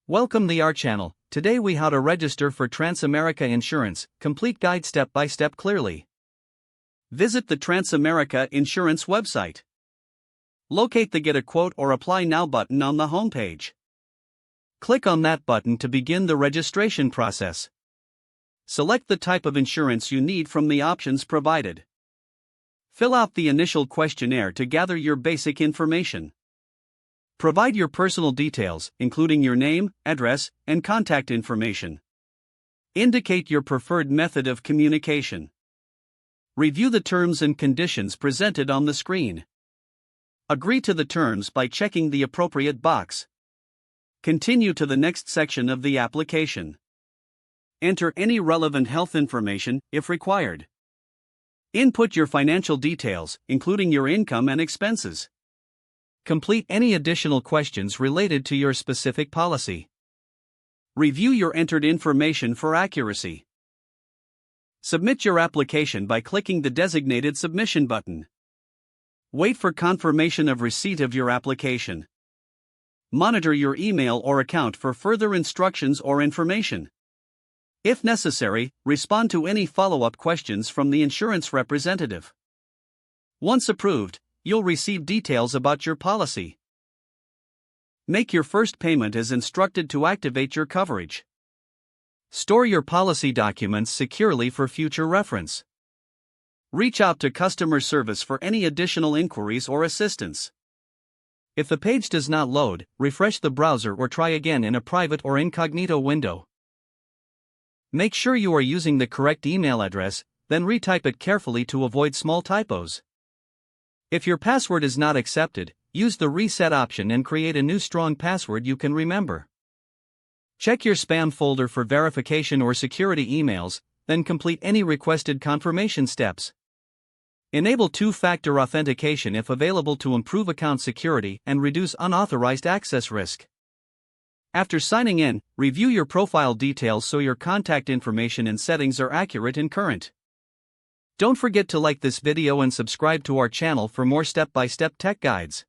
Welcome to our channel. Today we how to register for Transamerica Insurance, complete guide step by step clearly. Visit the Transamerica Insurance website. Locate the Get a Quote or Apply Now button on the homepage. Click on that button to begin the registration process. Select the type of insurance you need from the options provided. Fill out the initial questionnaire to gather your basic information. Provide your personal details, including your name, address, and contact information. Indicate your preferred method of communication. Review the terms and conditions presented on the screen. Agree to the terms by checking the appropriate box. Continue to the next section of the application. Enter any relevant health information, if required. Input your financial details, including your income and expenses. Complete any additional questions related to your specific policy. Review your entered information for accuracy. Submit your application by clicking the designated submission button. Wait for confirmation of receipt of your application. Monitor your email or account for further instructions or information. If necessary, respond to any follow-up questions from the insurance representative. Once approved, you'll receive details about your policy. Make your first payment as instructed to activate your coverage. Store your policy documents securely for future reference. Reach out to customer service for any additional inquiries or assistance. If the page does not load, refresh the browser or try again in a private or incognito window. Make sure you are using the correct email address, then retype it carefully to avoid small typos. If your password is not accepted, use the reset option and create a new strong password you can remember. Check your spam folder for verification or security emails, then complete any requested confirmation steps. Enable two-factor authentication if available to improve account security and reduce unauthorized access risk. After signing in, review your profile details so your contact information and settings are accurate and current. Don't forget to like this video and subscribe to our channel for more step-by-step tech guides.